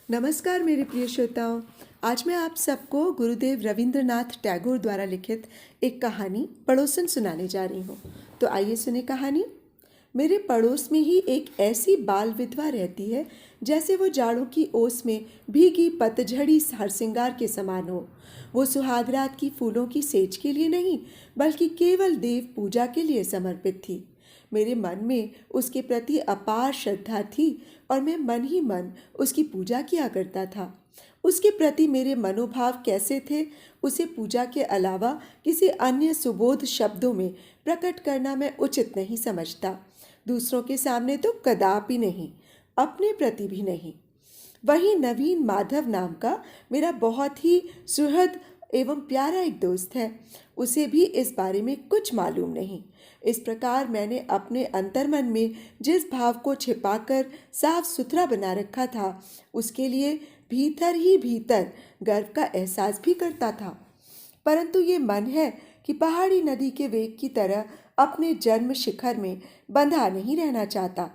नमस्कार मेरे प्रिय श्रोताओं। आज मैं आप सबको गुरुदेव रविंद्रनाथ टैगोर द्वारा लिखित एक कहानी पड़ोसन सुनाने जा रही हूँ। तो आइए सुने कहानी। मेरे पड़ोस में ही एक ऐसी बाल विधवा रहती है जैसे वो जाड़ों की ओस में भीगी पतझड़ी हरसिंगार के समान हो। वो सुहागरात की फूलों की सेज के लिए नहीं बल्कि केवल देव पूजा के लिए समर्पित थी। मेरे मन में उसके प्रति अपार श्रद्धा थी और मैं मन ही मन उसकी पूजा किया करता था। उसके प्रति मेरे मनोभाव कैसे थे, उसे पूजा के अलावा किसी अन्य सुबोध शब्दों में प्रकट करना मैं उचित नहीं समझता। दूसरों के सामने तो कदापि नहीं, अपने प्रति भी नहीं। वहीं नवीन माधव नाम का मेरा बहुत ही सुहृद एवं प्यारा एक दोस्त है। उसे भी इस बारे में कुछ मालूम नहीं। इस प्रकार मैंने अपने अंतर्मन में जिस भाव को छिपाकर साफ सुथरा बना रखा था, उसके लिए भीतर ही भीतर गर्व का एहसास भी करता था। परंतु ये मन है कि पहाड़ी नदी के वेग की तरह अपने जन्म शिखर में बंधा नहीं रहना चाहता।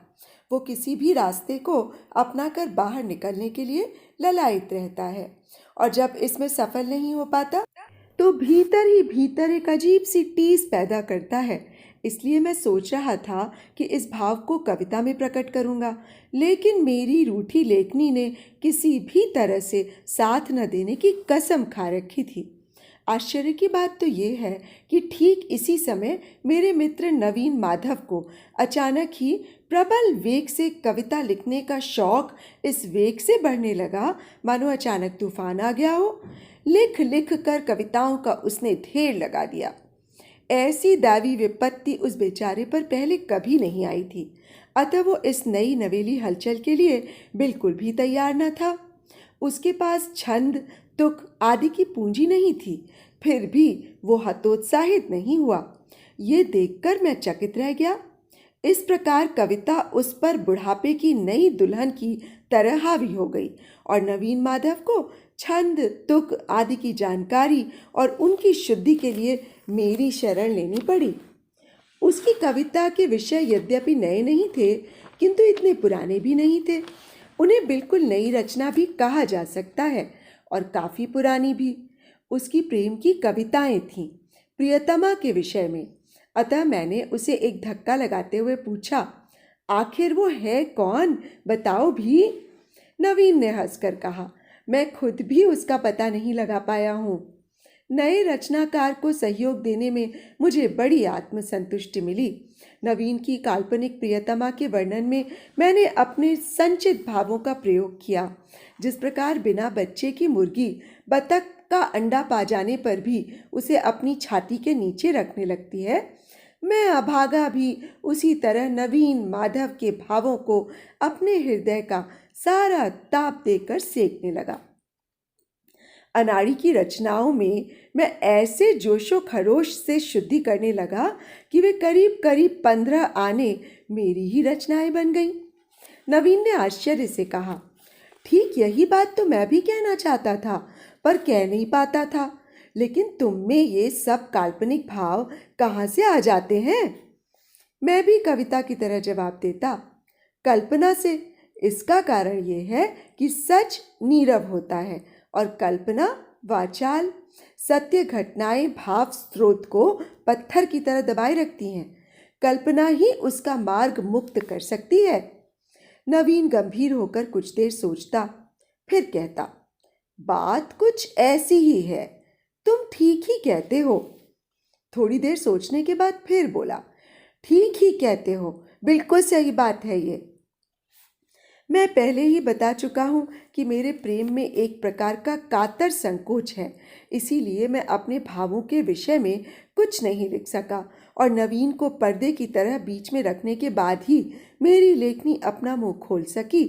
वो किसी भी रास्ते को अपनाकर बाहर निकलने के लिए ललायित रहता है, और जब इसमें सफल नहीं हो पाता तो भीतर ही भीतर एक अजीब सी टीस पैदा करता है। इसलिए मैं सोच रहा था कि इस भाव को कविता में प्रकट करूंगा, लेकिन मेरी रूठी लेखनी ने किसी भी तरह से साथ न देने की कसम खा रखी थी। आश्चर्य की बात तो ये है कि ठीक इसी समय मेरे मित्र नवीन माधव को अचानक ही प्रबल वेग से कविता लिखने का शौक इस वेग से बढ़ने लगा मानो अचानक तूफान आ गया हो। लिख लिख कर कविताओं का उसने ढेर लगा दिया। ऐसी दैवी विपत्ति उस बेचारे पर पहले कभी नहीं आई थी, अतः वो इस नई नवेली हलचल के लिए बिल्कुल भी तैयार न था। उसके पास छंद तुक आदि की पूंजी नहीं थी, फिर भी वो हतोत्साहित नहीं हुआ। ये देखकर मैं चकित रह गया। इस प्रकार कविता उस पर बुढ़ापे की नई दुल्हन की तरह हावी हो गई और नवीन माधव को छंद तुक आदि की जानकारी और उनकी शुद्धि के लिए मेरी शरण लेनी पड़ी। उसकी कविता के विषय यद्यपि नए नहीं थे, किंतु इतने पुराने भी नहीं थे। उन्हें बिल्कुल नई रचना भी कहा जा सकता है और काफ़ी पुरानी भी। उसकी प्रेम की कविताएं थीं, प्रियतमा के विषय में। अतः मैंने उसे एक धक्का लगाते हुए पूछा, आखिर वो है कौन, बताओ भी। नवीन ने हंसकर कहा, मैं खुद भी उसका पता नहीं लगा पाया हूँ। नए रचनाकार को सहयोग देने में मुझे बड़ी आत्मसंतुष्टि मिली। नवीन की काल्पनिक प्रियतमा के वर्णन में मैंने अपने संचित भावों का प्रयोग किया। जिस प्रकार बिना बच्चे की मुर्गी बतख का अंडा पा जाने पर भी उसे अपनी छाती के नीचे रखने लगती है, मैं अभागा भी उसी तरह नवीन माधव के भावों को अपने हृदय का सारा ताप देकर सेकने लगा। अनाड़ी की रचनाओं में मैं ऐसे जोशो खरोश से शुद्धि करने लगा कि वे करीब करीब 15 आने मेरी ही रचनाएं बन गईं। नवीन ने आश्चर्य से कहा, ठीक यही बात तो मैं भी कहना चाहता था पर कह नहीं पाता था, लेकिन तुम में ये सब काल्पनिक भाव कहाँ से आ जाते हैं? मैं भी कविता की तरह जवाब देता, कल्पना से। इसका कारण ये है कि सच नीरव होता है और कल्पना वाचाल। सत्य घटनाएं भाव स्रोत को पत्थर की तरह दबाए रखती हैं। कल्पना ही उसका मार्ग मुक्त कर सकती है। नवीन गंभीर होकर कुछ देर सोचता, फिर कहता, बात कुछ ऐसी ही है, तुम ठीक ही कहते हो। थोड़ी देर सोचने के बाद फिर बोला, ठीक ही कहते हो, बिल्कुल सही बात है ये। मैं पहले ही बता चुका हूँ कि मेरे प्रेम में एक प्रकार का कातर संकोच है, इसीलिए मैं अपने भावों के विषय में कुछ नहीं लिख सका और नवीन को पर्दे की तरह बीच में रखने के बाद ही मेरी लेखनी अपना मुंह खोल सकी।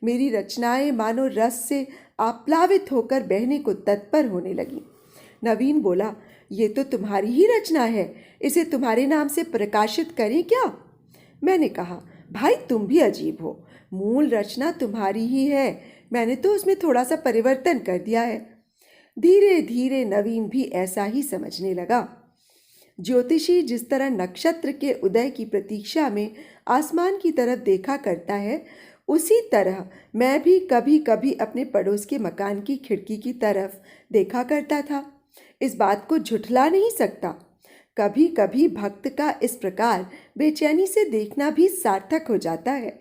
मेरी रचनाएं मानो रस से आप्लावित होकर बहने को तत्पर होने लगी। नवीन बोला, ये तो तुम्हारी ही रचना है, इसे तुम्हारे नाम से प्रकाशित करें क्या? मैंने कहा, भाई तुम भी अजीब हो, मूल रचना तुम्हारी ही है, मैंने तो उसमें थोड़ा सा परिवर्तन कर दिया है। धीरे धीरे नवीन भी ऐसा ही समझने लगा। ज्योतिषी जिस तरह नक्षत्र के उदय की प्रतीक्षा में आसमान की तरफ देखा करता है, उसी तरह मैं भी कभी कभी अपने पड़ोस के मकान की खिड़की की तरफ देखा करता था। इस बात को झुठला नहीं सकता। कभी कभी भक्त का इस प्रकार बेचैनी से देखना भी सार्थक हो जाता है।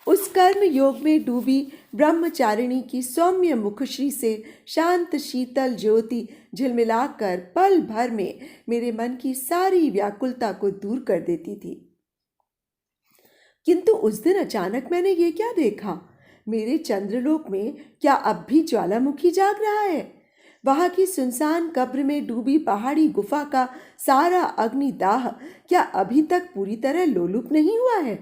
उस कर्म योग में डूबी ब्रह्मचारिणी की सौम्य मुखश्री से शांत शीतल ज्योति झिलमिलाकर पल भर में मेरे मन की सारी व्याकुलता को दूर कर देती थी। किंतु उस दिन अचानक मैंने ये क्या देखा? मेरे चंद्रलोक में क्या अब भी ज्वालामुखी जाग रहा है? वहां की सुनसान कब्र में डूबी पहाड़ी गुफा का सारा अग्निदाह क्या अभी तक पूरी तरह लोलुप नहीं हुआ है?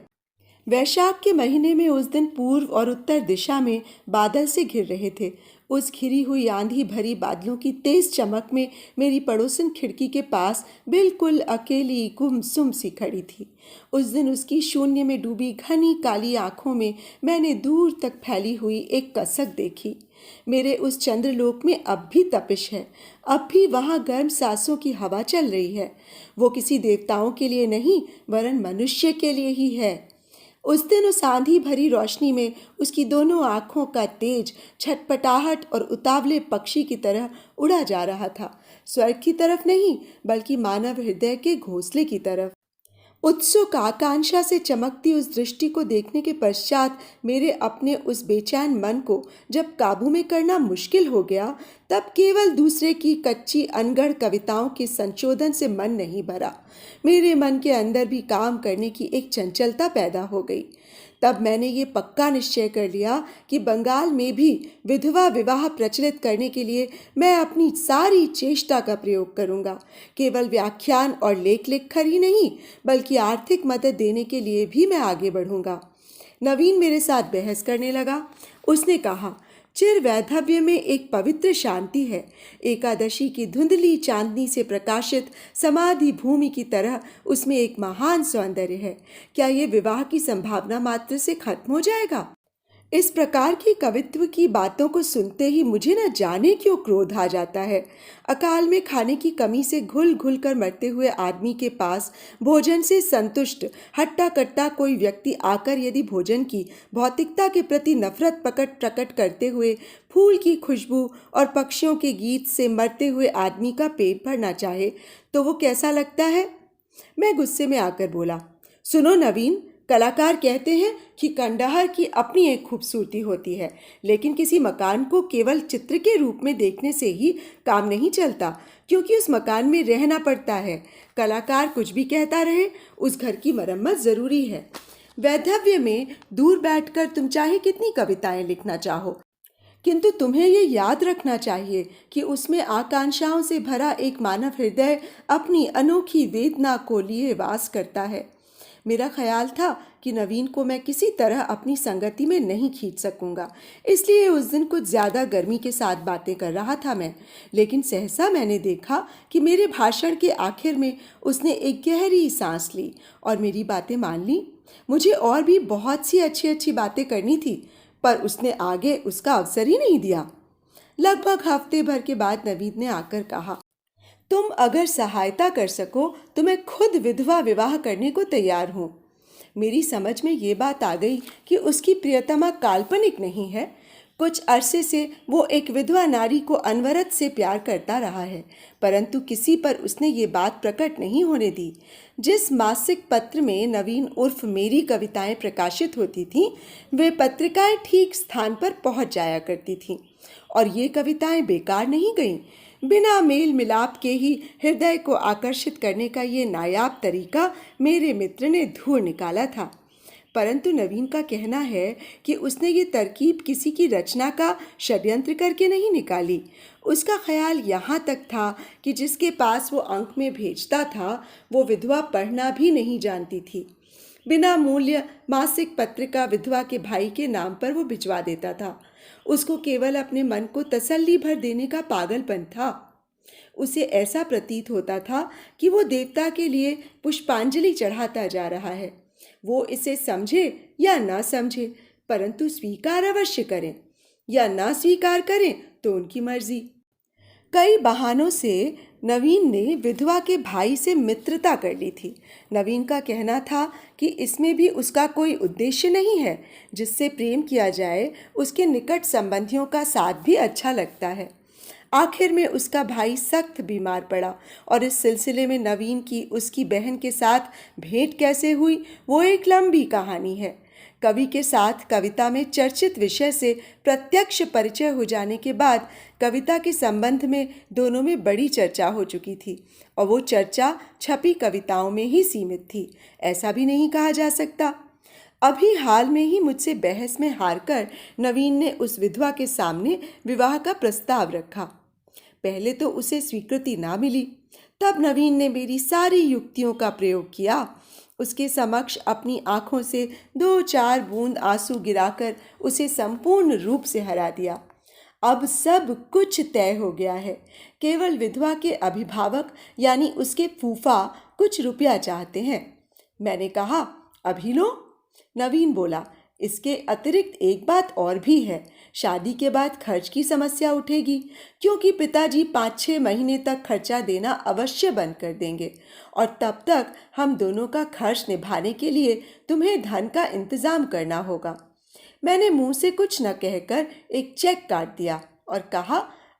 वैशाख के महीने में उस दिन पूर्व और उत्तर दिशा में बादल से घिर रहे थे। उस घिरी हुई आंधी भरी बादलों की तेज चमक में मेरी पड़ोसन खिड़की के पास बिल्कुल अकेली गुमसुम सी खड़ी थी। उस दिन उसकी शून्य में डूबी घनी काली आंखों में मैंने दूर तक फैली हुई एक कसक देखी। मेरे उस चंद्रलोक में अब भी तपिश है। अब भी वहाँ गर्म सांसों की हवा चल रही है। वो किसी देवताओं के लिए नहीं वरन मनुष्य के लिए ही है। उस दिन उस आंधी भरी रोशनी में उसकी दोनों आंखों का तेज छटपटाहट और उतावले पक्षी की तरह उड़ा जा रहा था। स्वर्ग की तरफ नहीं बल्कि मानव हृदय के घोंसले की तरफ। उत्सुक आकांक्षा से चमकती उस दृष्टि को देखने के पश्चात मेरे अपने उस बेचैन मन को जब काबू में करना मुश्किल हो गया, तब केवल दूसरे की कच्ची अनगढ़ कविताओं के संशोधन से मन नहीं भरा। मेरे मन के अंदर भी काम करने की एक चंचलता पैदा हो गई। तब मैंने ये पक्का निश्चय कर लिया कि बंगाल में भी विधवा विवाह प्रचलित करने के लिए मैं अपनी सारी चेष्टा का प्रयोग करूंगा। केवल व्याख्यान और लेख लिखकर ही नहीं बल्कि आर्थिक मदद देने के लिए भी मैं आगे बढ़ूंगा। नवीन मेरे साथ बहस करने लगा। उसने कहा, चिर वैधव्य में एक पवित्र शांति है। एकादशी की धुंधली चांदनी से प्रकाशित समाधि भूमि की तरह उसमें एक महान सौंदर्य है। क्या ये विवाह की संभावना मात्र से खत्म हो जाएगा? इस प्रकार की कवित्व की बातों को सुनते ही मुझे न जाने क्यों क्रोध आ जाता है। अकाल में खाने की कमी से घुल घुल कर मरते हुए आदमी के पास भोजन से संतुष्ट हट्टा कट्टा कोई व्यक्ति आकर यदि भोजन की भौतिकता के प्रति नफरत प्रकट करते हुए फूल की खुशबू और पक्षियों के गीत से मरते हुए आदमी का पेट भरना चाहे तो वो कैसा लगता है? मैं गुस्से में आकर बोला, सुनो नवीन, कलाकार कहते हैं कि कंडहार की अपनी एक खूबसूरती होती है, लेकिन किसी मकान को केवल चित्र के रूप में देखने से ही काम नहीं चलता, क्योंकि उस मकान में रहना पड़ता है। कलाकार कुछ भी कहता रहे, उस घर की मरम्मत जरूरी है। वैधव्य में दूर बैठकर तुम चाहे कितनी कविताएं लिखना चाहो, किंतु तुम्हें ये याद रखना चाहिए कि उसमें आकांक्षाओं से भरा एक मानव हृदय अपनी अनोखी वेदना को लिए वास करता है। मेरा ख्याल था कि नवीन को मैं किसी तरह अपनी संगति में नहीं खींच सकूंगा, इसलिए उस दिन कुछ ज़्यादा गर्मी के साथ बातें कर रहा था मैं। लेकिन सहसा मैंने देखा कि मेरे भाषण के आखिर में उसने एक गहरी सांस ली और मेरी बातें मान ली। मुझे और भी बहुत सी अच्छी अच्छी बातें करनी थी, पर उसने आगे उसका अवसर ही नहीं दिया। लगभग हफ्ते भर के बाद नवीन ने आकर कहा, तुम अगर सहायता कर सको तो मैं खुद विधवा विवाह करने को तैयार हूँ। मेरी समझ में ये बात आ गई कि उसकी प्रियतमा काल्पनिक नहीं है। कुछ अरसे से वो एक विधवा नारी को अनवरत से प्यार करता रहा है, परंतु किसी पर उसने ये बात प्रकट नहीं होने दी। जिस मासिक पत्र में नवीन उर्फ मेरी कविताएं प्रकाशित होती थीं, वे पत्रिकाएं ठीक स्थान पर पहुंच जाया करती थीं, और ये कविताएं बेकार नहीं गईं। बिना मेल मिलाप के ही हृदय को आकर्षित करने का ये नायाब तरीका मेरे मित्र ने ढूंढ निकाला था। परंतु नवीन का कहना है कि उसने ये तरकीब किसी की रचना का षड्यंत्र करके नहीं निकाली। उसका ख्याल यहाँ तक था कि जिसके पास वो अंक में भेजता था वो विधवा पढ़ना भी नहीं जानती थी। बिना मूल्य मासिक पत्रिका विधवा के भाई के नाम पर वो भिजवा देता था। उसको केवल अपने मन को तसल्ली भर देने का पागलपन था। उसे ऐसा प्रतीत होता था कि वो देवता के लिए पुष्पांजलि चढ़ाता जा रहा है। वो इसे समझे या ना समझे, परंतु स्वीकार अवश्य करें, या ना स्वीकार करें तो उनकी मर्जी। कई बहानों से नवीन ने विधवा के भाई से मित्रता कर ली थी। नवीन का कहना था कि इसमें भी उसका कोई उद्देश्य नहीं है। जिससे प्रेम किया जाए उसके निकट संबंधियों का साथ भी अच्छा लगता है। आखिर में उसका भाई सख्त बीमार पड़ा और इस सिलसिले में नवीन की उसकी बहन के साथ भेंट कैसे हुई वो एक लंबी कहानी है। कवि के साथ कविता में चर्चित विषय से प्रत्यक्ष परिचय हो जाने के बाद कविता के संबंध में दोनों में बड़ी चर्चा हो चुकी थी और वो चर्चा छपी कविताओं में ही सीमित थी, ऐसा भी नहीं कहा जा सकता। अभी हाल में ही मुझसे बहस में हारकर नवीन ने उस विधवा के सामने विवाह का प्रस्ताव रखा। पहले तो उसे स्वीकृति ना मिली। तब नवीन ने मेरी सारी युक्तियों का प्रयोग किया। उसके समक्ष अपनी आंखों से 2-4 बूंद आंसू गिराकर उसे संपूर्ण रूप से हरा दिया। अब सब कुछ तय हो गया है। केवल विधवा के अभिभावक यानी उसके फूफा कुछ रुपया चाहते हैं। मैंने कहा, अभी लो। नवीन बोला, इसके अतिरिक्त एक बात और भी है। शादी के बाद खर्च की समस्या उठेगी, क्योंकि पिताजी 5-6 महीने तक खर्चा देना अवश्य बंद कर देंगे और तब तक हम दोनों का खर्च निभाने के लिए तुम्हें धन का इंतजाम करना होगा। मैंने मुंह से कुछ न कहकर एक चेक काट दिया और कहा,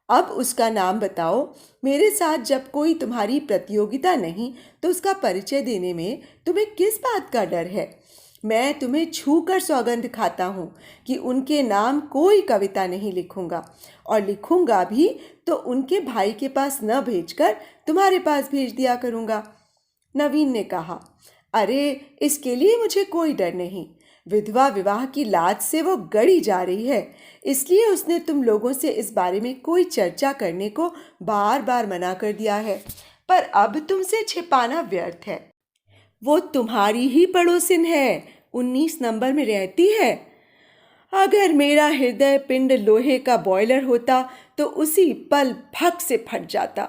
अब उसका नाम बताओ। मेरे साथ जब कोई तुम्हारी प्रतियोगिता नहीं तो उसका परिचय देने में तुम्हें किस बात का डर है? मैं तुम्हें छू कर सौगंध खाता हूँ कि उनके नाम कोई कविता नहीं लिखूंगा, और लिखूंगा भी तो उनके भाई के पास न भेजकर तुम्हारे पास भेज दिया करूँगा। नवीन ने कहा, अरे इसके लिए मुझे कोई डर नहीं। विधवा विवाह की लाज से वो गड़ी जा रही है, इसलिए उसने तुम लोगों से इस बारे में कोई चर्चा करने को बार बार मना कर दिया है। पर अब तुमसे छिपाना व्यर्थ है। वो तुम्हारी ही पड़ोसिन है, 19 नंबर में रहती है। अगर मेरा हृदय पिंड लोहे का बॉयलर होता तो उसी पल भक से फट जाता।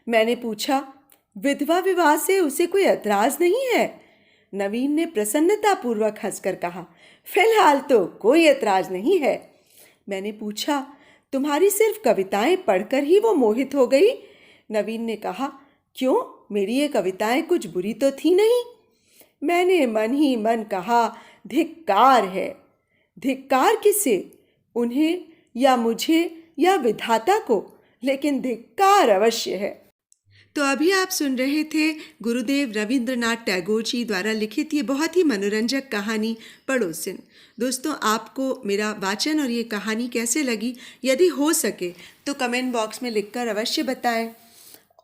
मैंने पूछा, विधवा विवाह से उसे कोई ऐतराज नहीं है? नवीन ने प्रसन्नतापूर्वक हंसकर कहा, फिलहाल तो कोई ऐतराज नहीं है। मैंने पूछा, तुम्हारी सिर्फ कविताएं पढ़कर ही वो मोहित हो गई? नवीन ने कहा, क्यों, मेरी ये कविताएं कुछ बुरी तो थी नहीं? मैंने मन ही मन कहा, धिक्कार है। धिक्कार किसे? उन्हें या मुझे या विधाता को? लेकिन धिक्कार अवश्य है। तो अभी आप सुन रहे थे गुरुदेव रविंद्रनाथ टैगोर जी द्वारा लिखित ये बहुत ही मनोरंजक कहानी पड़ोसिन। दोस्तों, आपको मेरा वाचन और ये कहानी कैसे लगी? यदि हो सके तो कमेंट बॉक्स में लिखकर अवश्य बताएं।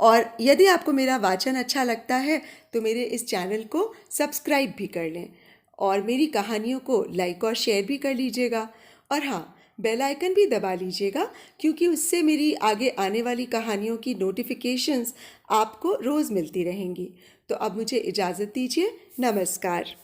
और यदि आपको मेरा वाचन अच्छा लगता है तो मेरे इस चैनल को सब्सक्राइब भी कर लें और मेरी कहानियों को लाइक और शेयर भी कर लीजिएगा। और हाँ, बेल आइकन भी दबा लीजिएगा, क्योंकि उससे मेरी आगे आने वाली कहानियों की नोटिफिकेशंस आपको रोज़ मिलती रहेंगी। तो अब मुझे इजाज़त दीजिए। नमस्कार।